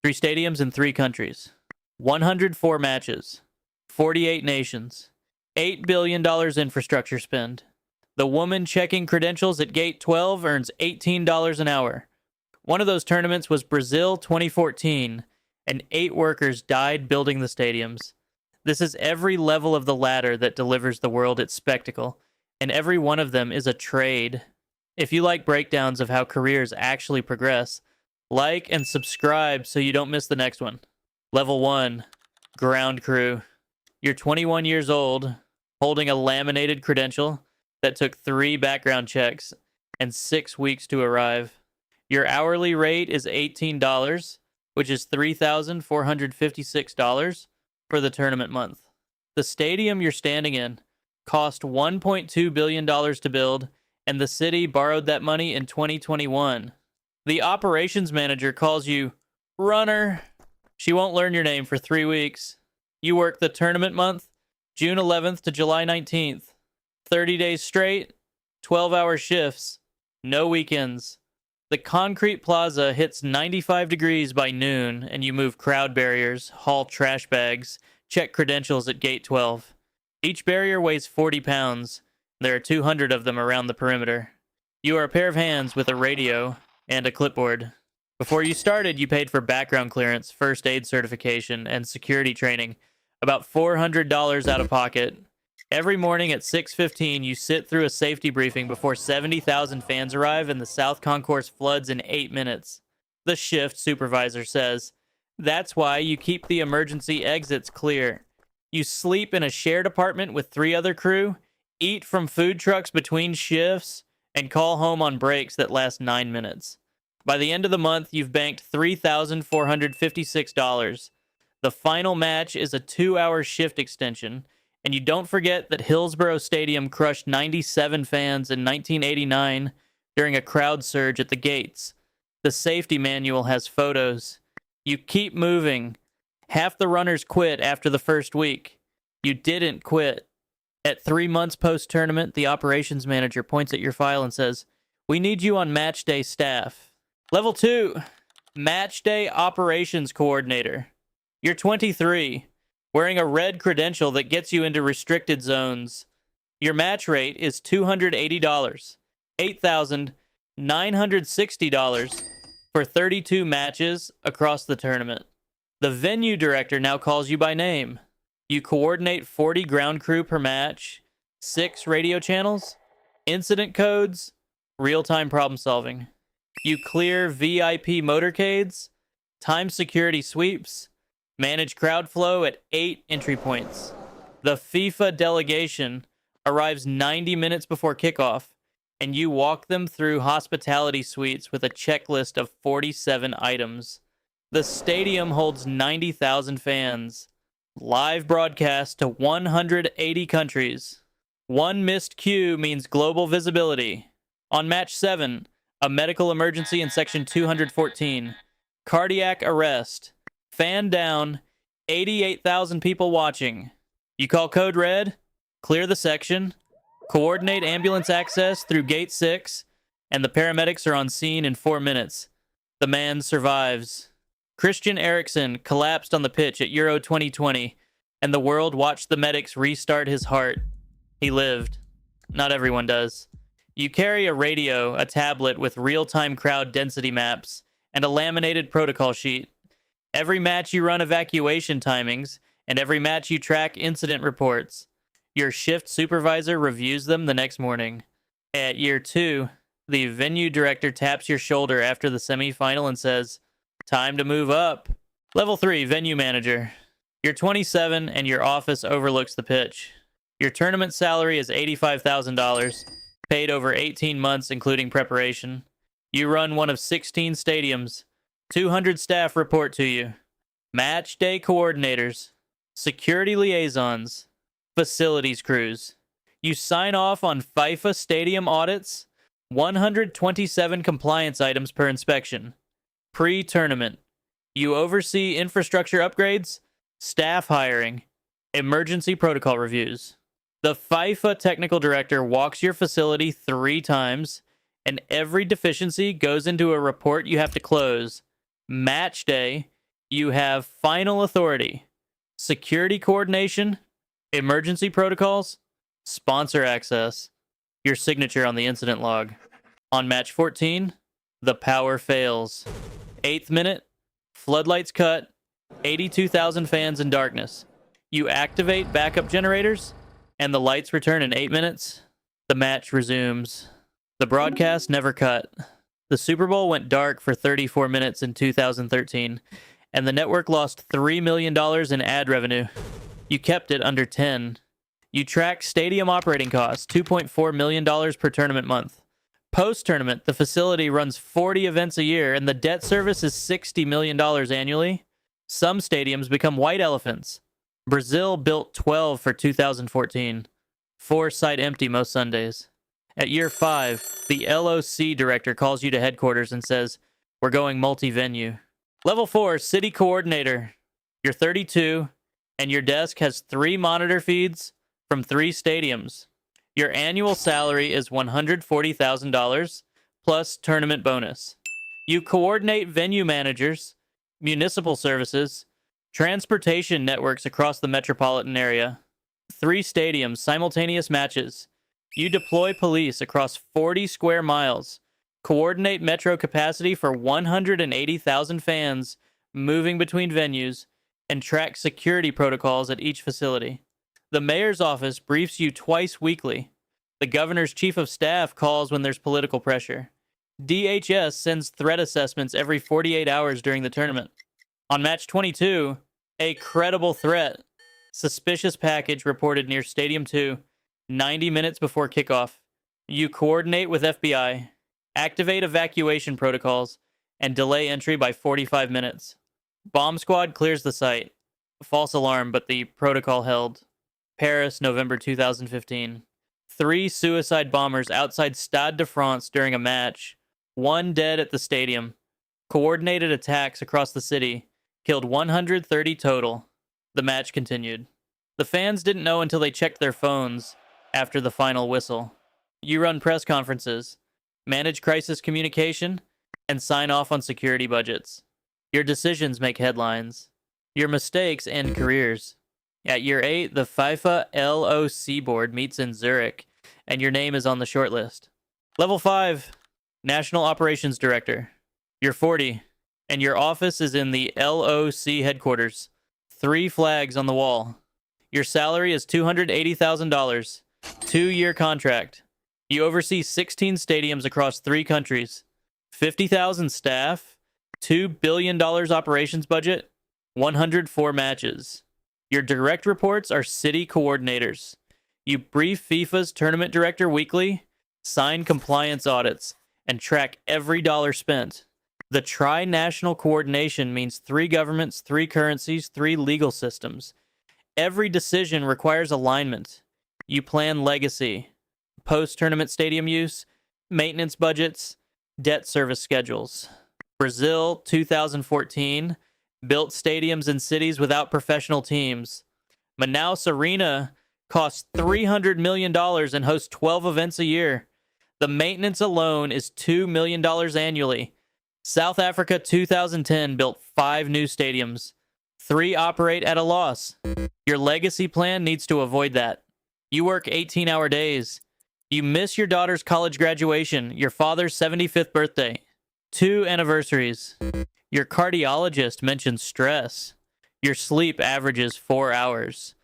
3 stadiums in 3 countries, 104 matches, 48 nations, $8 billion infrastructure spend. The woman checking credentials at Gate 12 earns $18 an hour. One of those tournaments was Brazil 2014, and 8 workers died building the stadiums. This is every level of the ladder that delivers the world its spectacle, and every one of them is a trade. If you like breakdowns of how careers actually progress, like and subscribe so you don't miss the next one. Level 1, Ground Crew. You're 21 years old, holding a laminated credential that took 3 background checks and 6 weeks to arrive. Your hourly rate is $18, which is $3,456 for the tournament month. The stadium you're standing in cost $1.2 billion to build, and the city borrowed that money in 2021. The operations manager calls you runner. She won't learn your name for 3 weeks. You work the tournament month, June 11th to July 19th. 30 days straight, 12-hour shifts, no weekends. The concrete plaza hits 95 degrees by noon, and you move crowd barriers, haul trash bags, check credentials at Gate 12. Each barrier weighs 40 pounds. There are 200 of them around the perimeter. You are a pair of hands with a radio and a clipboard. Before you started, you paid for background clearance, first aid certification, and security training, about $400 out of pocket. Every morning at 6:15, you sit through a safety briefing before 70,000 fans arrive and the South Concourse floods in 8 minutes. The shift supervisor says, "That's why you keep the emergency exits clear. You sleep in a shared apartment with 3 other crew, eat from food trucks between shifts, and call home on breaks that last 9 minutes. By the end of the month, you've banked $3,456. The final match is a 2-hour shift extension, and you don't forget that Hillsborough Stadium crushed 97 fans in 1989 during a crowd surge at the gates. The safety manual has photos. You keep moving. Half the runners quit after the first week. You didn't quit. At 3 months post-tournament, the operations manager points at your file and says, 'We need you on match day staff.' Level 2, Match Day Operations Coordinator. You're 23, wearing a red credential that gets you into restricted zones. Your match rate is $280, $8,960 for 32 matches across the tournament. The venue director now calls you by name. You coordinate 40 ground crew per match, 6 radio channels, incident codes, real-time problem solving. You clear VIP motorcades, time security sweeps, manage crowd flow at 8 entry points. The FIFA delegation arrives 90 minutes before kickoff, and you walk them through hospitality suites with a checklist of 47 items. The stadium holds 90,000 fans. Live broadcast to 180 countries. 1 missed cue means global visibility. On match 7, a medical emergency in section 214. Cardiac arrest. Fan down. 88,000 people watching. You call code red, clear the section, coordinate ambulance access through gate 6, and the paramedics are on scene in 4 minutes. The man survives. Christian Eriksen collapsed on the pitch at Euro 2020, and the world watched the medics restart his heart. He lived. Not everyone does. You carry a radio, a tablet with real-time crowd density maps, and a laminated protocol sheet. Every match you run evacuation timings, and every match you track incident reports. Your shift supervisor reviews them the next morning. At year 2, the venue director taps your shoulder after the semifinal and says, "Time to move up." Level 3, venue manager. You're 27 and your office overlooks the pitch. Your tournament salary is $85,000, paid over 18 months including preparation. You run one of 16 stadiums. 200 staff report to you. Match day coordinators, security liaisons, facilities crews. You sign off on FIFA stadium audits, 127 compliance items per inspection. Pre-tournament. You oversee infrastructure upgrades, staff hiring, emergency protocol reviews. The FIFA technical director walks your facility 3 times, and every deficiency goes into a report you have to close. Match day, You have final authority, security coordination, emergency protocols, sponsor access, your signature on the incident log. On match 14, the power fails. 8th minute, floodlights cut, 82,000 fans in darkness. You activate backup generators, and the lights return in 8 minutes. The match resumes. The broadcast never cut. The Super Bowl went dark for 34 minutes in 2013, and the network lost $3 million in ad revenue. You kept it under 10. You track stadium operating costs, $2.4 million per tournament month. Post-tournament, the facility runs 40 events a year, and the debt service is $60 million annually. Some stadiums become white elephants. Brazil built 12 for 2014. 4 site empty most Sundays. At year 5, the LOC director calls you to headquarters and says, "We're going multi-venue." Level 4, city coordinator. You're 32, and your desk has 3 monitor feeds from 3 stadiums. Your annual salary is $140,000 plus tournament bonus. You coordinate venue managers, municipal services, transportation networks across the metropolitan area. 3 stadiums, simultaneous matches. You deploy police across 40 square miles, coordinate metro capacity for 180,000 fans moving between venues, and track security protocols at each facility. The mayor's office briefs you twice weekly. The governor's chief of staff calls when there's political pressure. DHS sends threat assessments every 48 hours during the tournament. On match 22, a credible threat. Suspicious package reported near Stadium 2, 90 minutes before kickoff. You coordinate with FBI, activate evacuation protocols, and delay entry by 45 minutes. Bomb squad clears the site. False alarm, but the protocol held. Paris, November 2015. 3 suicide bombers outside Stade de France during a match. 1 dead at the stadium. Coordinated attacks across the city. Killed 130 total. The match continued. The fans didn't know until they checked their phones after the final whistle. You run press conferences, manage crisis communication, and sign off on security budgets. Your decisions make headlines. Your mistakes end careers. At year 8, the FIFA LOC board meets in Zurich, and your name is on the short list. Level 5, National Operations Director. You're 40, and your office is in the LOC headquarters. 3 flags on the wall. Your salary is $280,000. 2-year contract. You oversee 16 stadiums across 3 countries. 50,000 staff. $2 billion operations budget. 104 matches. Your direct reports are city coordinators. You brief FIFA's tournament director weekly, sign compliance audits, and track every dollar spent. The tri-national coordination means 3 governments, 3 currencies, 3 legal systems. Every decision requires alignment. You plan legacy, post-tournament stadium use, maintenance budgets, debt service schedules. Brazil, 2014, built stadiums in cities without professional teams. Manaus Arena costs $300 million and hosts 12 events a year. The maintenance alone is $2 million annually. South Africa, 2010, built 5 new stadiums. 3 operate at a loss. Your legacy plan needs to avoid that. You work 18-hour days. You miss your daughter's college graduation, your father's 75th birthday. 2 anniversaries. Your cardiologist mentions stress. Your sleep averages 4 hours.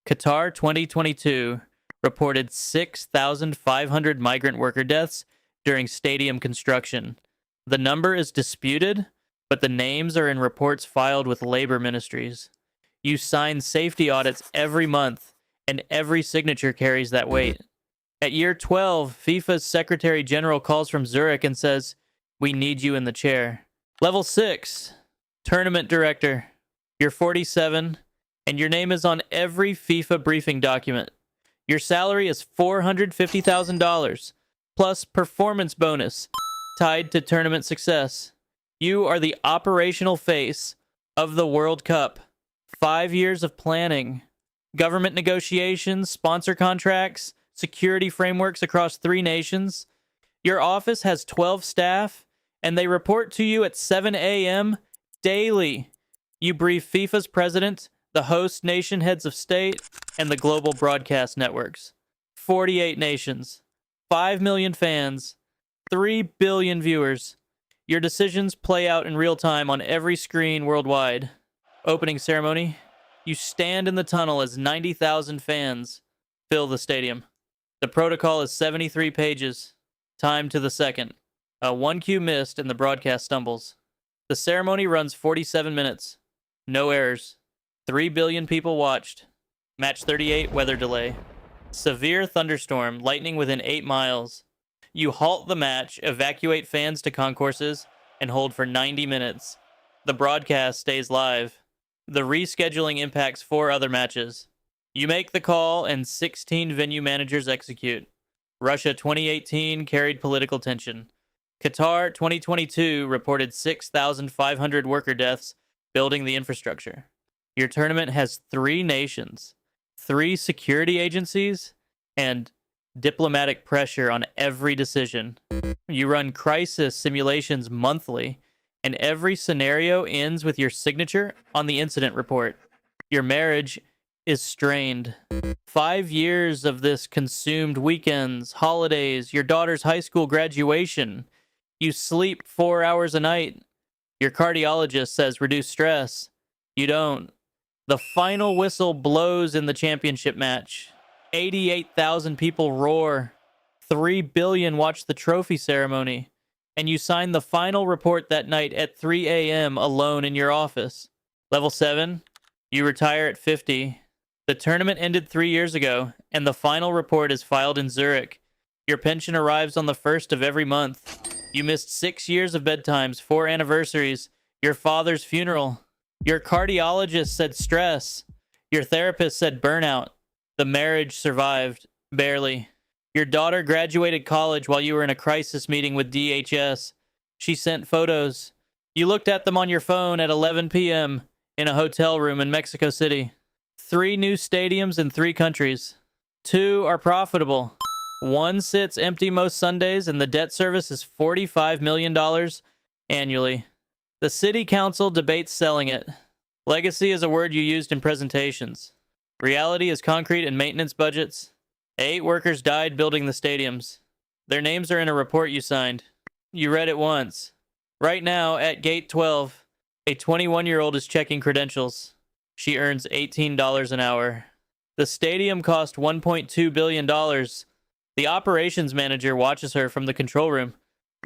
Qatar 2022 reported 6,500 migrant worker deaths during stadium construction. The number is disputed, but the names are in reports filed with labor ministries. You sign safety audits every month, and every signature carries that weight. At year 12, FIFA's Secretary General calls from Zurich and says, "We need you in the chair." Level 6, Tournament Director. You're 47, and your name is on every FIFA briefing document. Your salary is $450,000, plus performance bonus, tied to tournament success. You are the operational face of the World Cup. 5 years of planning, government negotiations, sponsor contracts, security frameworks across 3 nations. Your office has 12 staff, and they report to you at 7 a.m. daily. You brief FIFA's president, the host nation heads of state, and the global broadcast networks. 48 nations, 5 million fans, 3 billion viewers. Your decisions play out in real time on every screen worldwide. Opening ceremony. You stand in the tunnel as 90,000 fans fill the stadium. The protocol is 73 pages. Time to the second. A 1 cue missed and the broadcast stumbles. The ceremony runs 47 minutes. No errors. 3 billion people watched. Match 38, weather delay. Severe thunderstorm, lightning within 8 miles. You halt the match, evacuate fans to concourses, and hold for 90 minutes. The broadcast stays live. The rescheduling impacts 4 other matches. You make the call, and 16 venue managers execute. Russia 2018 carried political tension. Qatar 2022 reported 6,500 worker deaths building the infrastructure. Your tournament has 3 nations, 3 security agencies, and diplomatic pressure on every decision. You run crisis simulations monthly, and every scenario ends with your signature on the incident report. Your marriage is strained. 5 years of this consumed weekends, holidays, your daughter's high school graduation. You sleep 4 hours a night. Your cardiologist says reduce stress. You don't. The final whistle blows in the championship match. 88,000 people roar. 3 billion watch the trophy ceremony. And you sign the final report that night at 3 a.m. alone in your office. Level 7, you retire at 50. The tournament ended 3 years ago, and the final report is filed in Zurich. Your pension arrives on the 1st of every month. You missed 6 years of bedtimes, 4 anniversaries, your father's funeral. Your cardiologist said stress. Your therapist said burnout. The marriage survived, barely. Your daughter graduated college while you were in a crisis meeting with DHS. She sent photos. You looked at them on your phone at 11 p.m. in a hotel room in Mexico City. 3 new stadiums in 3 countries. 2 are profitable. 1 sits empty most Sundays, and the debt service is $45 million annually. The city council debates selling it. Legacy is a word you used in presentations. Reality is concrete and maintenance budgets. 8 workers died building the stadiums. Their names are in a report you signed. You read it once. Right now, at gate 12, a 21-year-old is checking credentials. She earns $18 an hour. The stadium cost $1.2 billion. The operations manager watches her from the control room.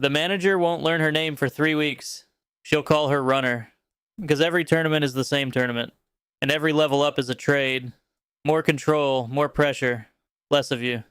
The manager won't learn her name for 3 weeks. She'll call her runner. Because every tournament is the same tournament. And every level up is a trade. More control, more pressure, less of you.